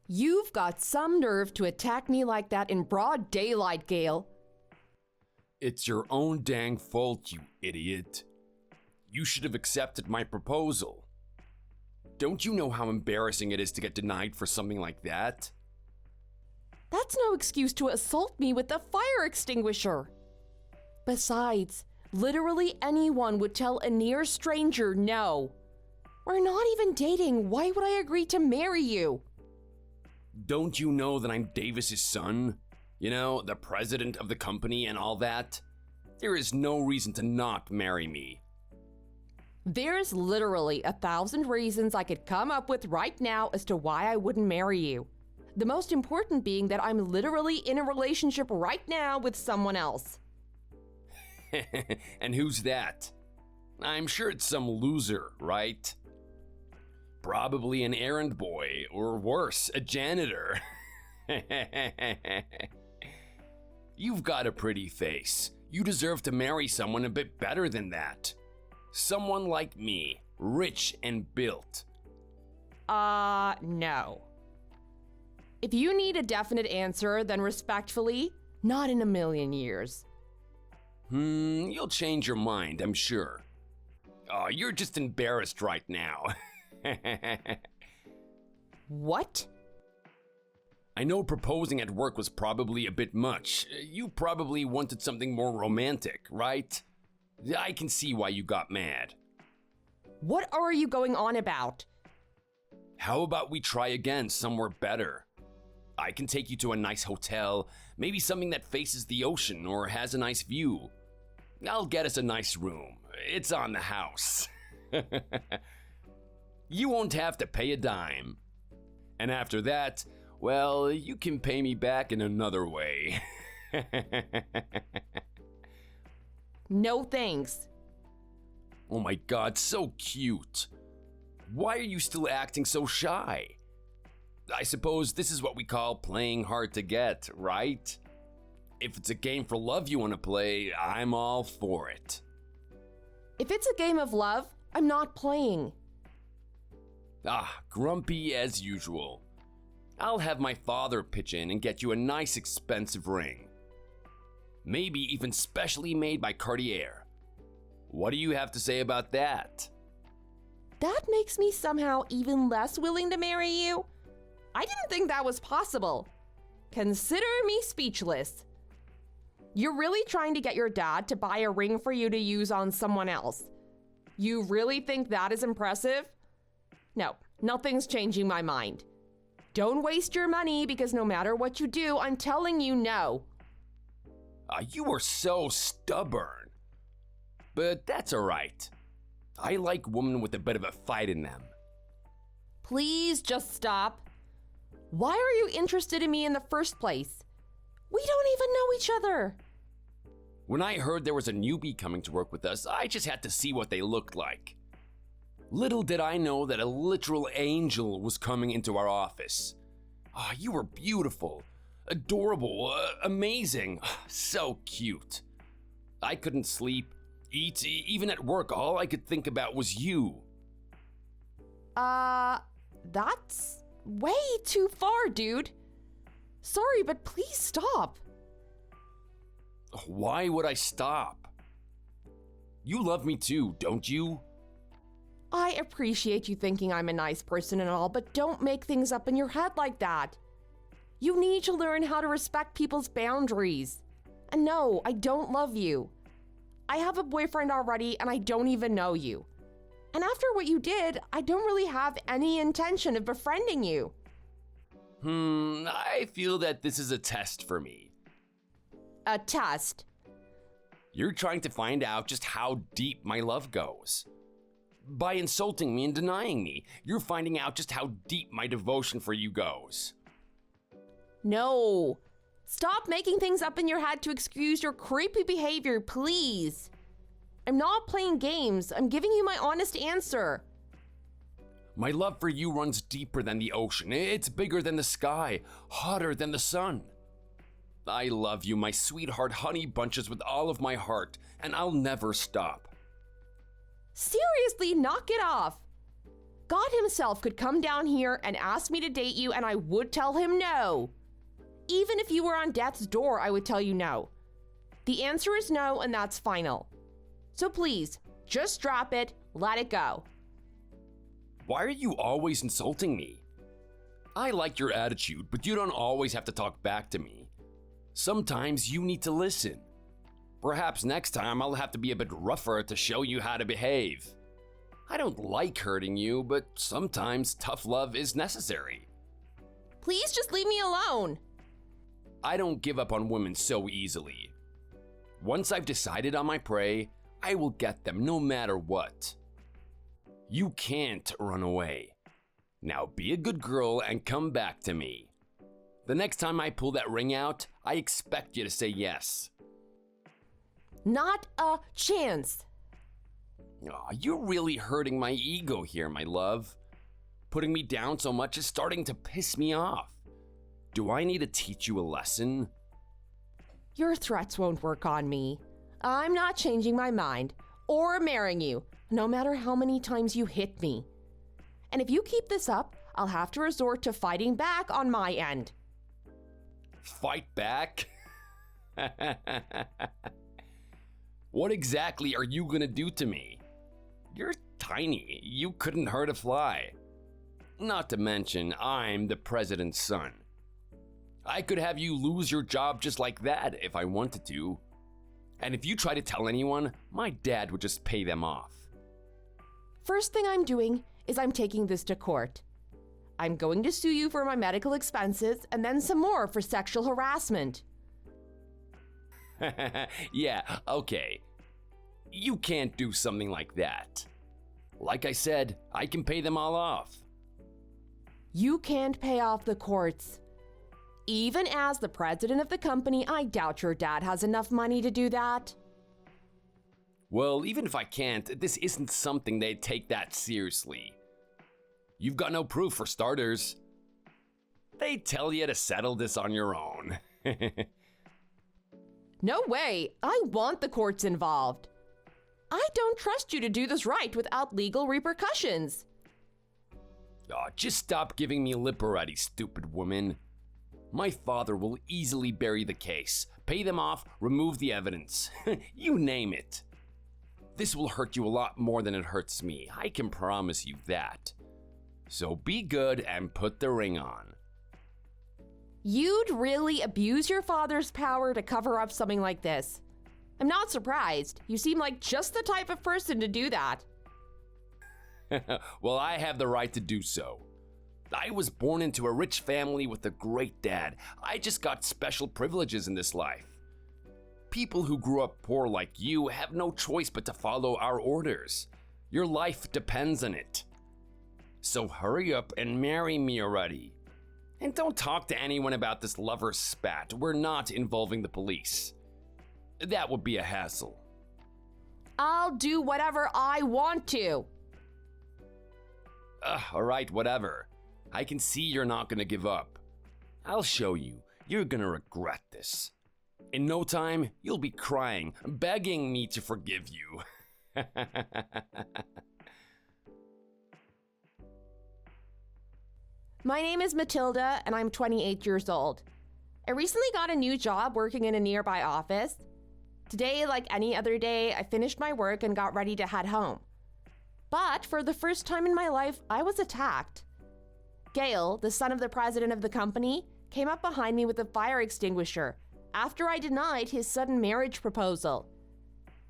You've got some nerve to attack me like that in broad daylight, Gale. It's your own dang fault, you idiot. You should have accepted my proposal. Don't you know how embarrassing it is to get denied for something like that? That's no excuse to assault me with a fire extinguisher. Besides, literally anyone would tell a near stranger no. We're not even dating. Why would I agree to marry you? Don't you know that I'm Davis's son? You know, the president of the company and all that? There is no reason to not marry me. There's literally 1,000 reasons I could come up with right now as to why I wouldn't marry you. The most important being that I'm literally in a relationship right now with someone else. And who's that? I'm sure it's some loser, right? Probably an errand boy, or worse, a janitor. You've got a pretty face. You deserve to marry someone a bit better than that. Someone like me, rich and built. No. If you need a definite answer, then respectfully, not in a million years. You'll change your mind, I'm sure. Oh, you're just embarrassed right now. What? I know proposing at work was probably a bit much. You probably wanted something more romantic, right? I can see why you got mad. What are you going on about? How about we try again somewhere better? I can take you to a nice hotel, maybe something that faces the ocean or has a nice view. I'll get us a nice room. It's on the house. You won't have to pay a dime. And after that, well, you can pay me back in another way. No thanks. Oh my God, so cute. Why are you still acting so shy? I suppose this is what we call playing hard to get, right? If it's a game for love you want to play, I'm all for it. If it's a game of love, I'm not playing. Grumpy as usual. I'll have my father pitch in and get you a nice expensive ring. Maybe even specially made by Cartier. What do you have to say about that? That makes me somehow even less willing to marry you. I didn't think that was possible. Consider me speechless. You're really trying to get your dad to buy a ring for you to use on someone else. You really think that is impressive? No, nothing's changing my mind. Don't waste your money because no matter what you do, I'm telling you no. You are so stubborn. But that's alright. I like women with a bit of a fight in them. Please just stop. Why are you interested in me in the first place? We don't even know each other. When I heard there was a newbie coming to work with us, I just had to see what they looked like. Little did I know that a literal angel was coming into our office. You were beautiful, adorable, amazing, so cute. I couldn't sleep, eat, even at work. All I could think about was you. That's way too far, dude. Sorry, but please stop. Why would I stop? You love me too, don't you? I appreciate you thinking I'm a nice person and all, but don't make things up in your head like that. You need to learn how to respect people's boundaries. And no, I don't love you. I have a boyfriend already and I don't even know you. And after what you did, I don't really have any intention of befriending you. I feel that this is a test for me. A test? You're trying to find out just how deep my love goes. By insulting me and denying me, you're finding out just how deep my devotion for you goes. No. Stop making things up in your head to excuse your creepy behavior, please. I'm not playing games. I'm giving you my honest answer. My love for you runs deeper than the ocean. It's bigger than the sky, hotter than the sun. I love you, my sweetheart honey bunches, with all of my heart, and I'll never stop. Seriously, knock it off. God himself could come down here and ask me to date you, and I would tell him no. Even if you were on death's door, I would tell you no. The answer is no, and that's final. So please, just drop it, let it go. Why are you always insulting me? I like your attitude, but you don't always have to talk back to me. Sometimes you need to listen. Perhaps next time I'll have to be a bit rougher to show you how to behave. I don't like hurting you, but sometimes tough love is necessary. Please just leave me alone. I don't give up on women so easily. Once I've decided on my prey, I will get them no matter what. You can't run away. Now be a good girl and come back to me. The next time I pull that ring out, I expect you to say yes. Not a chance. Aw, you're really hurting my ego here, my love. Putting me down so much is starting to piss me off. Do I need to teach you a lesson? Your threats won't work on me. I'm not changing my mind or marrying you, no matter how many times you hit me. And if you keep this up, I'll have to resort to fighting back on my end. Fight back? What exactly are you gonna do to me? You're tiny. You couldn't hurt a fly. Not to mention, I'm the president's son. I could have you lose your job just like that if I wanted to. And if you try to tell anyone, my dad would just pay them off. First thing I'm doing is I'm taking this to court. I'm going to sue you for my medical expenses and then some more for sexual harassment. Yeah, okay. You can't do something like that. Like I said, I can pay them all off. You can't pay off the courts. Even as the president of the company, I doubt your dad has enough money to do that. Well, even if I can't, this isn't something they'd take that seriously. You've got no proof for starters. They tell you to settle this on your own. No way! I want the courts involved. I don't trust you to do this right without legal repercussions. Aw, just stop giving me lip already, stupid woman. My father will easily bury the case, pay them off, remove the evidence. You name it. This will hurt you a lot more than it hurts me, I can promise you that. So be good and put the ring on. You'd really abuse your father's power to cover up something like this. I'm not surprised. You seem like just the type of person to do that. Well, I have the right to do so. I was born into a rich family with a great dad. I just got special privileges in this life. People who grew up poor like you have no choice but to follow our orders. Your life depends on it. So hurry up and marry me already. And don't talk to anyone about this lover spat. We're not involving the police. That would be a hassle. I'll do whatever I want to. All right, whatever. I can see you're not gonna give up. I'll show you. You're gonna regret this. In no time, you'll be crying, begging me to forgive you. My name is Matilda, and I'm 28 years old. I recently got a new job working in a nearby office. Today, like any other day, I finished my work and got ready to head home. But for the first time in my life, I was attacked. Gail, the son of the president of the company, came up behind me with a fire extinguisher after I denied his sudden marriage proposal.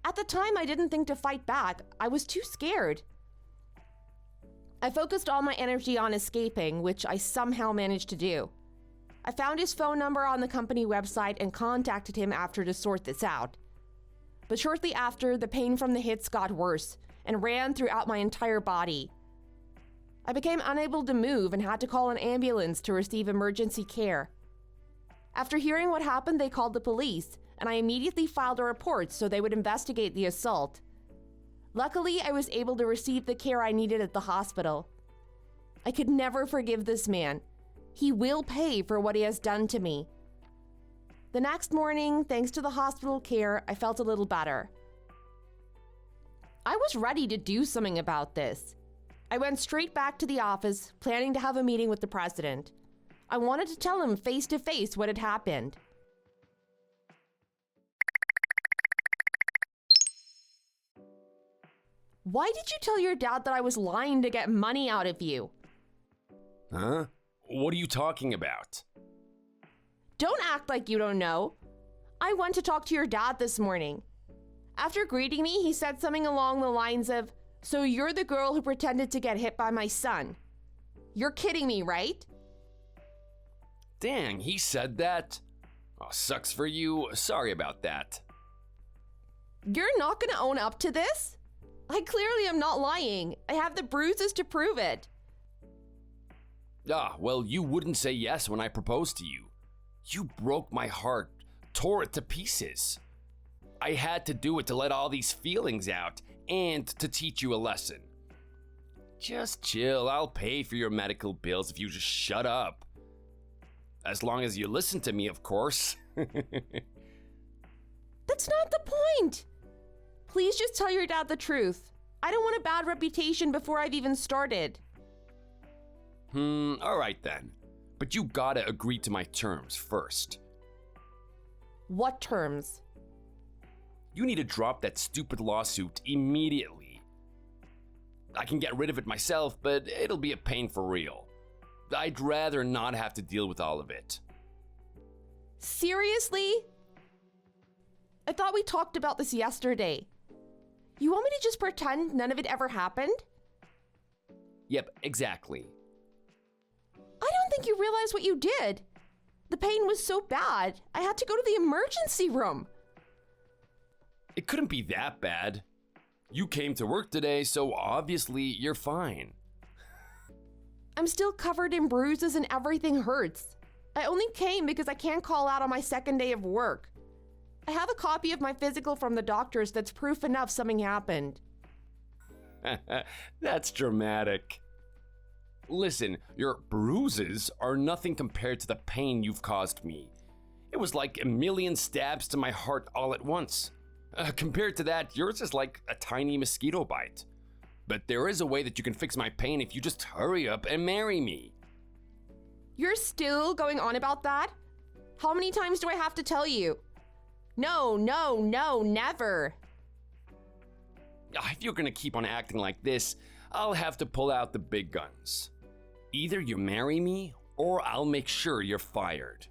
At the time, I didn't think to fight back. I was too scared. I focused all my energy on escaping, which I somehow managed to do. I found his phone number on the company website and contacted him after to sort this out. But shortly after, the pain from the hits got worse and ran throughout my entire body. I became unable to move and had to call an ambulance to receive emergency care. After hearing what happened, they called the police, and I immediately filed a report so they would investigate the assault. Luckily, I was able to receive the care I needed at the hospital. I could never forgive this man. He will pay for what he has done to me. The next morning, thanks to the hospital care, I felt a little better. I was ready to do something about this. I went straight back to the office, planning to have a meeting with the president. I wanted to tell him face to face what had happened. Why did you tell your dad that I was lying to get money out of you? Huh? What are you talking about? Don't act like you don't know. I went to talk to your dad this morning. After greeting me, he said something along the lines of, "So you're the girl who pretended to get hit by my son. You're kidding me, right?" Dang, he said that? Oh, sucks for you. Sorry about that. You're not gonna own up to this? I clearly am not lying. I have the bruises to prove it. Ah, well, you wouldn't say yes when I proposed to you. You broke my heart, tore it to pieces. I had to do it to let all these feelings out and to teach you a lesson. Just chill, I'll pay for your medical bills if you just shut up. As long as you listen to me, of course. That's not the point. Please just tell your dad the truth. I don't want a bad reputation before I've even started. Alright then. But you gotta agree to my terms first. What terms? You need to drop that stupid lawsuit immediately. I can get rid of it myself, but it'll be a pain for real. I'd rather not have to deal with all of it. Seriously? I thought we talked about this yesterday. You want me to just pretend none of it ever happened? Yep, exactly. I don't think you realize what you did. The pain was so bad, I had to go to the emergency room. It couldn't be that bad. You came to work today, so obviously you're fine. I'm still covered in bruises and everything hurts. I only came because I can't call out on my second day of work. I have a copy of my physical from the doctors that's proof enough something happened. That's dramatic. Listen, your bruises are nothing compared to the pain you've caused me. It was like 1,000,000 stabs to my heart all at once. Compared to that, yours is like a tiny mosquito bite. But there is a way that you can fix my pain if you just hurry up and marry me. You're still going on about that? How many times do I have to tell you? No, no, no, never. If you're gonna keep on acting like this, I'll have to pull out the big guns. Either you marry me, or I'll make sure you're fired.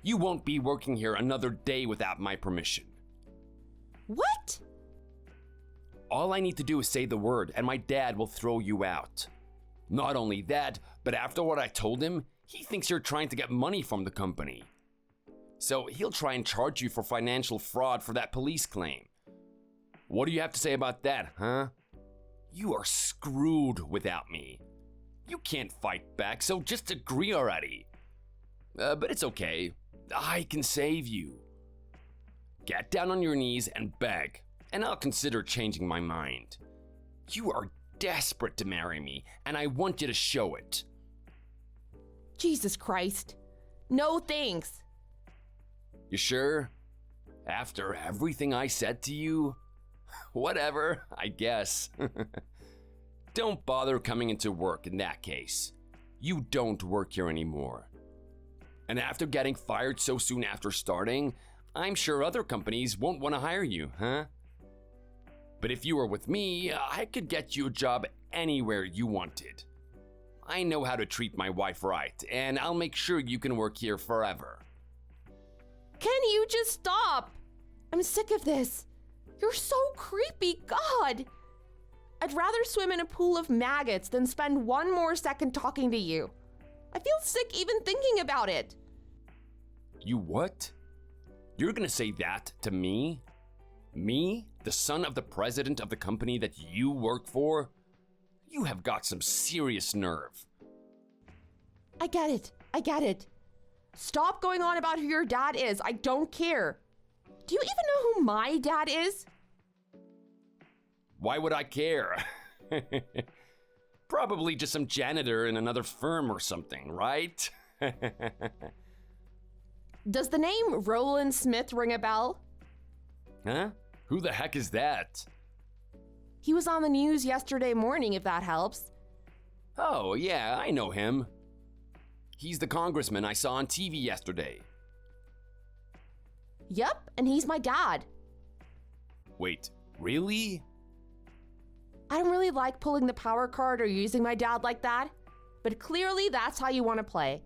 You won't be working here another day without my permission. What? All I need to do is say the word, and my dad will throw you out. Not only that, but after what I told him, he thinks you're trying to get money from the company. So he'll try and charge you for financial fraud for that police claim. What do you have to say about that, huh? You are screwed without me. You can't fight back, so just agree already. But it's okay. I can save you. Get down on your knees and beg, and I'll consider changing my mind. You are desperate to marry me, and I want you to show it. Jesus Christ. No thanks. You sure? After everything I said to you? Whatever, I guess. Don't bother coming into work in that case. You don't work here anymore. And after getting fired so soon after starting, I'm sure other companies won't want to hire you, huh? But if you were with me, I could get you a job anywhere you wanted. I know how to treat my wife right, and I'll make sure you can work here forever. Can you just stop? I'm sick of this. You're so creepy, God. I'd rather swim in a pool of maggots than spend one more second talking to you. I feel sick even thinking about it. You what? You're gonna say that to me? Me, the son of the president of the company that you work for? You have got some serious nerve. I get it. Stop going on about who your dad is. I don't care. Do you even know who my dad is? Why would I care? Probably just some janitor in another firm or something, right? Does the name Roland Smith ring a bell? Huh? Who the heck is that? He was on the news yesterday morning, if that helps. Oh, yeah, I know him. He's the congressman I saw on TV yesterday. Yep, and he's my dad. Wait, really? I don't really like pulling the power card or using my dad like that, but clearly that's how you want to play.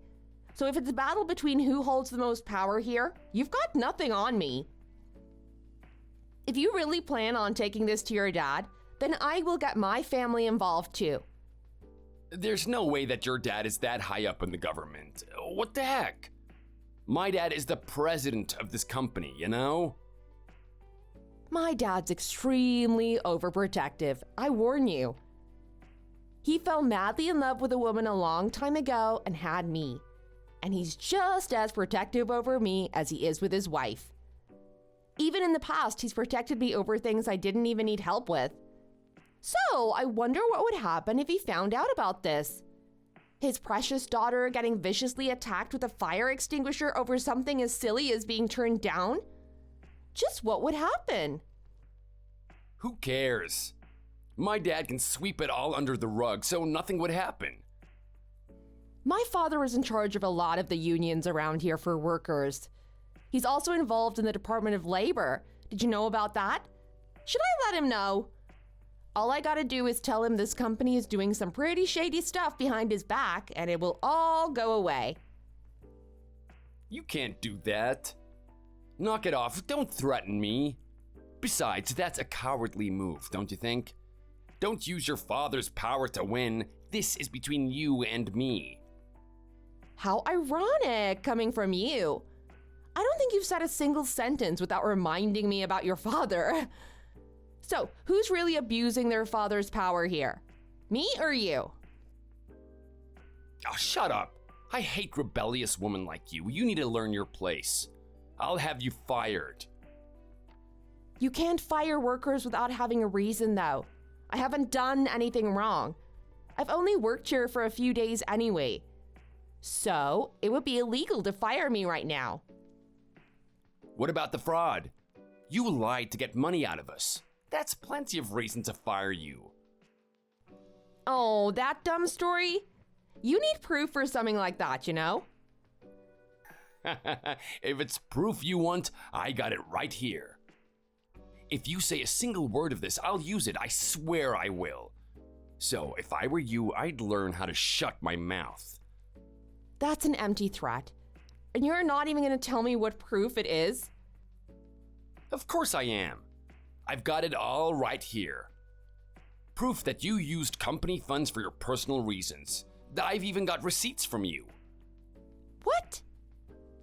So if it's a battle between who holds the most power here, you've got nothing on me. If you really plan on taking this to your dad, then I will get my family involved too. There's no way that your dad is that high up in the government. What the heck? My dad is the president of this company, you know? My dad's extremely overprotective, I warn you. He fell madly in love with a woman a long time ago and had me. And he's just as protective over me as he is with his wife. Even in the past, he's protected me over things I didn't even need help with. So I wonder what would happen if he found out about this. His precious daughter getting viciously attacked with a fire extinguisher over something as silly as being turned down? Just what would happen? Who cares? My dad can sweep it all under the rug so nothing would happen. My father is in charge of a lot of the unions around here for workers. He's also involved in the Department of Labor. Did you know about that? Should I let him know? All I gotta do is tell him this company is doing some pretty shady stuff behind his back and it will all go away. You can't do that. Knock it off, don't threaten me. Besides, that's a cowardly move, don't you think? Don't use your father's power to win. This is between you and me. How ironic coming from you. I don't think you've said a single sentence without reminding me about your father. So, who's really abusing their father's power here? Me or you? Oh, shut up. I hate rebellious women like you. You need to learn your place. I'll have you fired. You can't fire workers without having a reason, though. I haven't done anything wrong. I've only worked here for a few days anyway. So, it would be illegal to fire me right now. What about the fraud? You lied to get money out of us. That's plenty of reason to fire you. Oh, that dumb story? You need proof for something like that, you know? If it's proof you want, I got it right here. If you say a single word of this, I'll use it. I swear I will. So, if I were you, I'd learn how to shut my mouth. That's an empty threat. And you're not even going to tell me what proof it is? Of course I am. I've got it all right here. Proof that you used company funds for your personal reasons. I've even got receipts from you. What?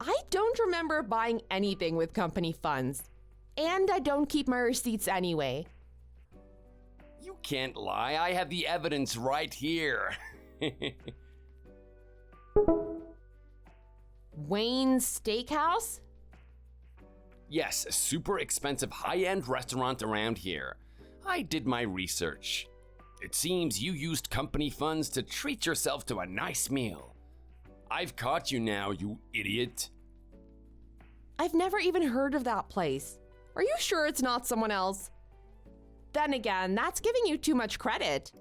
I don't remember buying anything with company funds. And I don't keep my receipts anyway. You can't lie. I have the evidence right here. Wayne's Steakhouse? Yes, a super expensive high-end restaurant around here. I did my research. It seems you used company funds to treat yourself to a nice meal. I've caught you now, you idiot. I've never even heard of that place. Are you sure it's not someone else? Then again, that's giving you too much credit.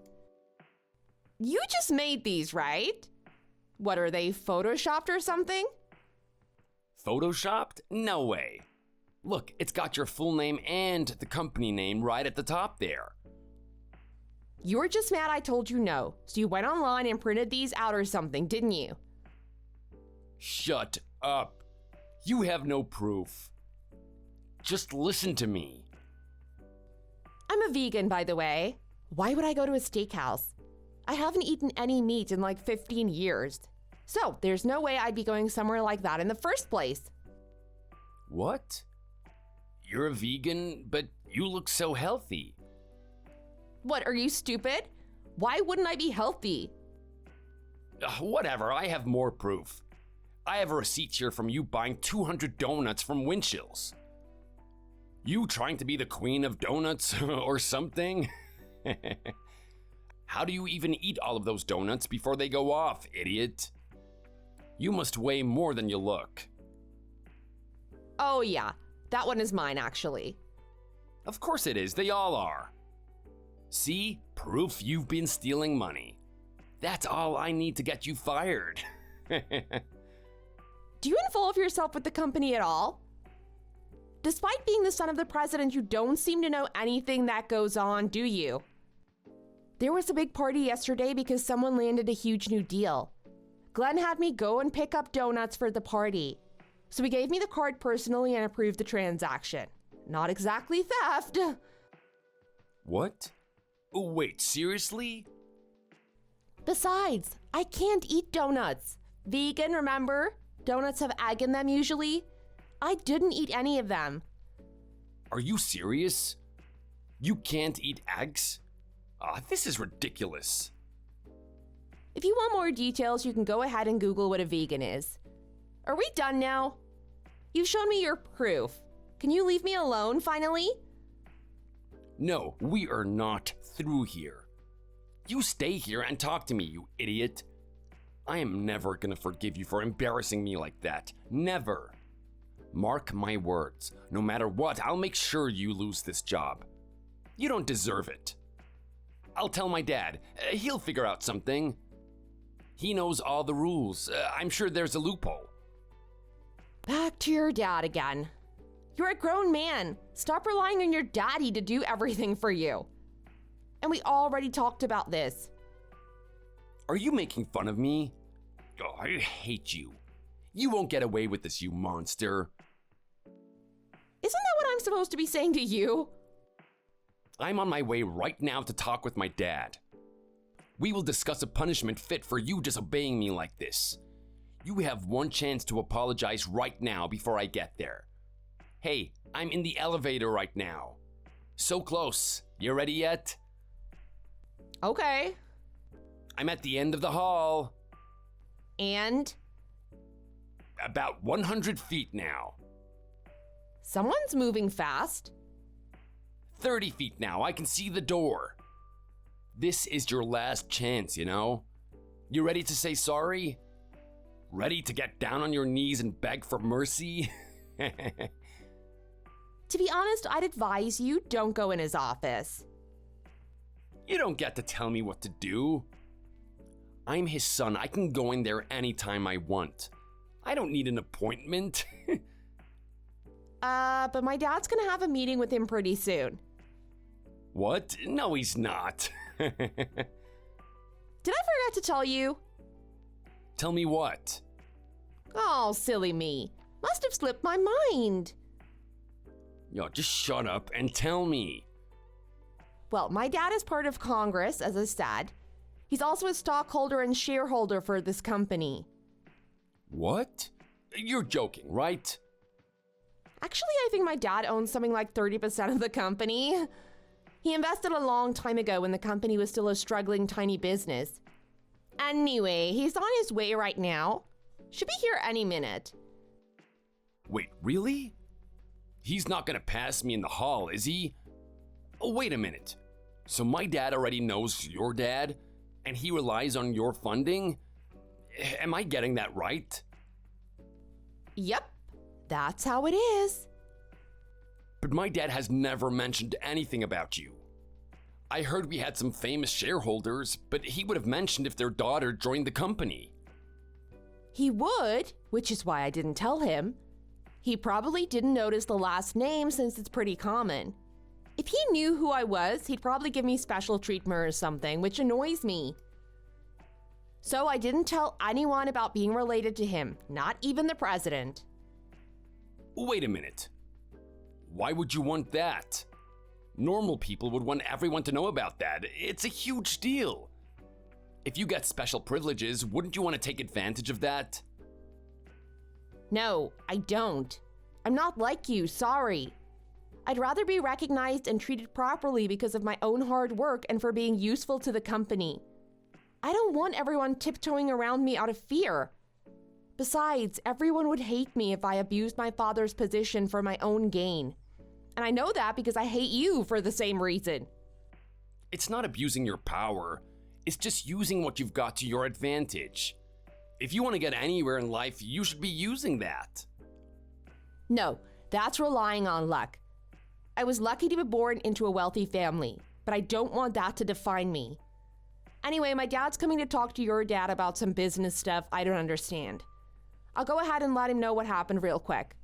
You just made these, right? What, are they photoshopped or something? Photoshopped? No way. Look, it's got your full name and the company name right at the top there. You were just mad I told you no, so you went online and printed these out or something, didn't you? Shut up. You have no proof. Just listen to me. I'm a vegan, by the way. Why would I go to a steakhouse? I haven't eaten any meat in like 15 years. So there's no way I'd be going somewhere like that in the first place. What? You're a vegan, but you look so healthy. What, are you stupid? Why wouldn't I be healthy? Whatever, I have more proof. I have a receipt here from you buying 200 donuts from Winchell's. You trying to be the queen of donuts or something? How do you even eat all of those donuts before they go off, idiot? You must weigh more than you look. Oh yeah, that one is mine actually. Of course it is, they all are. See? Proof you've been stealing money. That's all I need to get you fired. Do you involve yourself with the company at all? Despite being the son of the president, you don't seem to know anything that goes on, do you? There was a big party yesterday because someone landed a huge new deal. Glenn had me go and pick up donuts for the party. So he gave me the card personally and approved the transaction. Not exactly theft. What? Oh, wait, seriously? Besides, I can't eat donuts. Vegan, remember? Donuts have egg in them usually. I didn't eat any of them. Are you serious? You can't eat eggs? This is ridiculous. If you want more details, you can go ahead and Google what a vegan is. Are we done now? You've shown me your proof. Can you leave me alone, finally? No, we are not through here. You stay here and talk to me, you idiot. I am never gonna forgive you for embarrassing me like that. Never. Mark my words. No matter what, I'll make sure you lose this job. You don't deserve it. I'll tell my dad. He'll figure out something. He knows all the rules. I'm sure there's a loophole. Back to your dad again. You're a grown man. Stop relying on your daddy to do everything for you. And we already talked about this. Are you making fun of me? Oh, I hate you. You won't get away with this, you monster. Isn't that what I'm supposed to be saying to you? I'm on my way right now to talk with my dad. We will discuss a punishment fit for you disobeying me like this. You have one chance to apologize right now before I get there. Hey, I'm in the elevator right now. So close. You ready yet? Okay. I'm at the end of the hall. And? About 100 feet now. Someone's moving fast. 30 feet now. I can see the door. This is your last chance, you know? You ready to say sorry? Ready to get down on your knees and beg for mercy? To be honest, I'd advise you don't go in his office. You don't get to tell me what to do. I'm his son. I can go in there anytime I want. I don't need an appointment. But my dad's gonna have a meeting with him pretty soon. What? No, he's not. Did I forget to tell you? Tell me what? Oh, silly me. Must have slipped my mind. Yo, just shut up and tell me. Well, my dad is part of Congress, as I said. He's also a stockholder and shareholder for this company. What? You're joking, right? Actually, I think my dad owns something like 30% of the company. He invested a long time ago when the company was still a struggling tiny business. Anyway, he's on his way right now. Should be here any minute. Wait, really? He's not gonna pass me in the hall, is he? Oh, wait a minute. So my dad already knows your dad, and he relies on your funding? Am I getting that right? Yep, that's how it is. But my dad has never mentioned anything about you. I heard we had some famous shareholders, but he would have mentioned if their daughter joined the company. He would, which is why I didn't tell him. He probably didn't notice the last name since it's pretty common. If he knew who I was, he'd probably give me special treatment or something, which annoys me. So I didn't tell anyone about being related to him, not even the president. Wait a minute. Why would you want that? Normal people would want everyone to know about that. It's a huge deal. If you get special privileges, wouldn't you want to take advantage of that? No, I don't. I'm not like you, sorry. I'd rather be recognized and treated properly because of my own hard work and for being useful to the company. I don't want everyone tiptoeing around me out of fear. Besides, everyone would hate me if I abused my father's position for my own gain. And I know that because I hate you for the same reason. It's not abusing your power. It's just using what you've got to your advantage. If you want to get anywhere in life, you should be using that. No, that's relying on luck. I was lucky to be born into a wealthy family. but I don't want that to define me. Anyway, my dad's coming to talk to your dad about some business stuff I don't understand. I'll go ahead and let him know what happened real quick.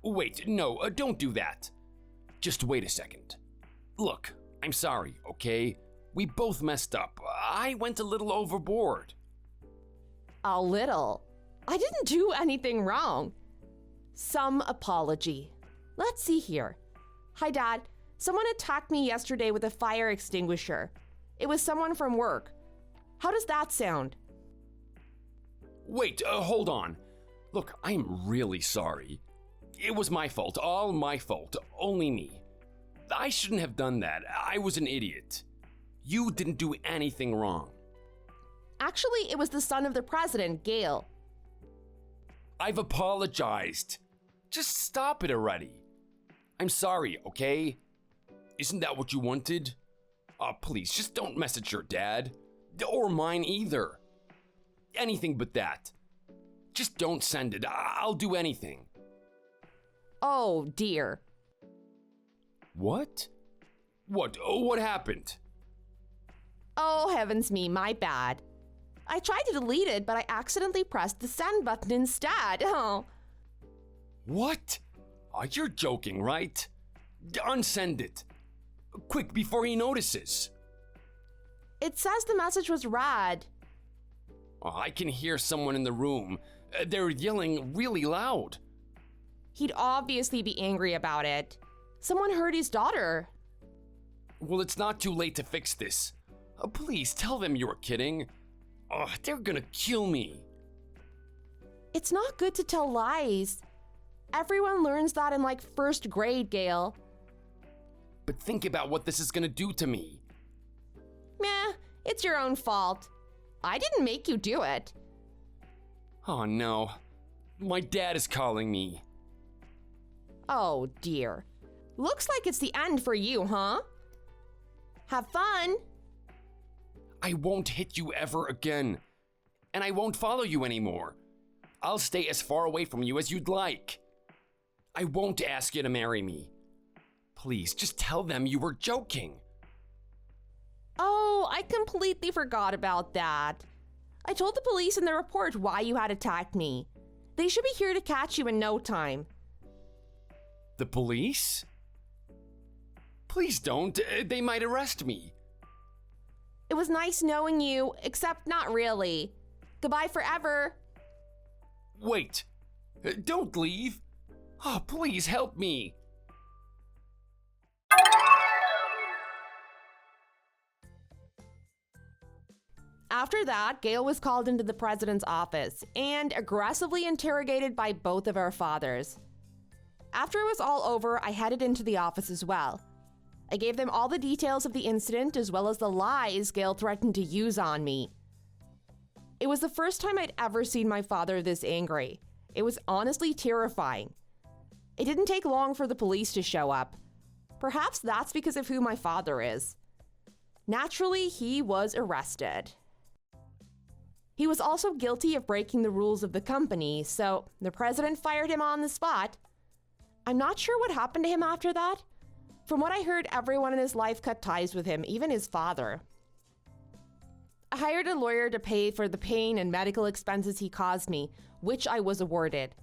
Wait, no, don't do that. Just wait a second. Look, I'm sorry, okay? We both messed up. I went a little overboard. A little? I didn't do anything wrong. Some apology. Let's see here. Hi, Dad. Someone attacked me yesterday with a fire extinguisher. It was someone from work. How does that sound? Wait, hold on. Look, I'm really sorry. It was my fault, all my fault, only me. I shouldn't have done that. I was an idiot. You didn't do anything wrong. Actually, it was the son of the president, Gail. I've apologized. Just stop it already. I'm sorry, okay? Isn't that what you wanted? Oh, please, just don't message your dad. Or mine either. Anything but that. Just don't send it. I'll do anything. Oh, dear. What? What? Oh, what happened? Oh, heavens me, my bad. I tried to delete it, but I accidentally pressed the send button instead. Oh. What? Oh, you're joking, right? Unsend it. Quick, before he notices. It says the message was read. Oh, I can hear someone in the room. They're yelling really loud. He'd obviously be angry about it. Someone hurt his daughter. Well, it's not too late to fix this. Please, tell them you were kidding. Oh, they're gonna kill me. It's not good to tell lies. Everyone learns that in like first grade, Gail. But think about what this is gonna do to me. Meh, it's your own fault. I didn't make you do it. Oh no, my dad is calling me. Oh dear. Looks like it's the end for you, huh? Have fun. I won't hit you ever again. And I won't follow you anymore. I'll stay as far away from you as you'd like. I won't ask you to marry me. Please, just tell them you were joking. Oh, I completely forgot about that. I told the police in the report why you had attacked me. They should be here to catch you in no time. The police? Please don't. They might arrest me. It was nice knowing you, except not really. Goodbye forever. Wait. Don't leave. Oh, please help me. After that, Gail was called into the president's office and aggressively interrogated by both of our fathers. After it was all over, I headed into the office as well. I gave them all the details of the incident as well as the lies Gail threatened to use on me. It was the first time I'd ever seen my father this angry. It was honestly terrifying. It didn't take long for the police to show up. Perhaps that's because of who my father is. Naturally, he was arrested. He was also guilty of breaking the rules of the company, so the president fired him on the spot. I'm not sure what happened to him after that. From what I heard, everyone in his life cut ties with him, even his father. I hired a lawyer to pay for the pain and medical expenses he caused me, which I was awarded.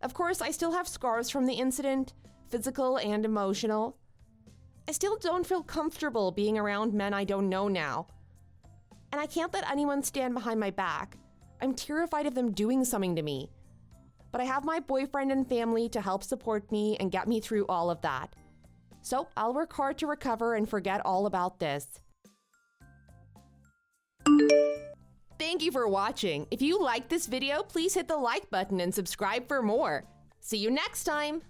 Of course, I still have scars from the incident, physical and emotional. I still don't feel comfortable being around men I don't know now. And I can't let anyone stand behind my back. I'm terrified of them doing something to me. But I have my boyfriend and family to help support me and get me through all of that. So I'll work hard to recover and forget all about this. Thank you for watching. If you liked this video, please hit the like button and subscribe for more. See you next time.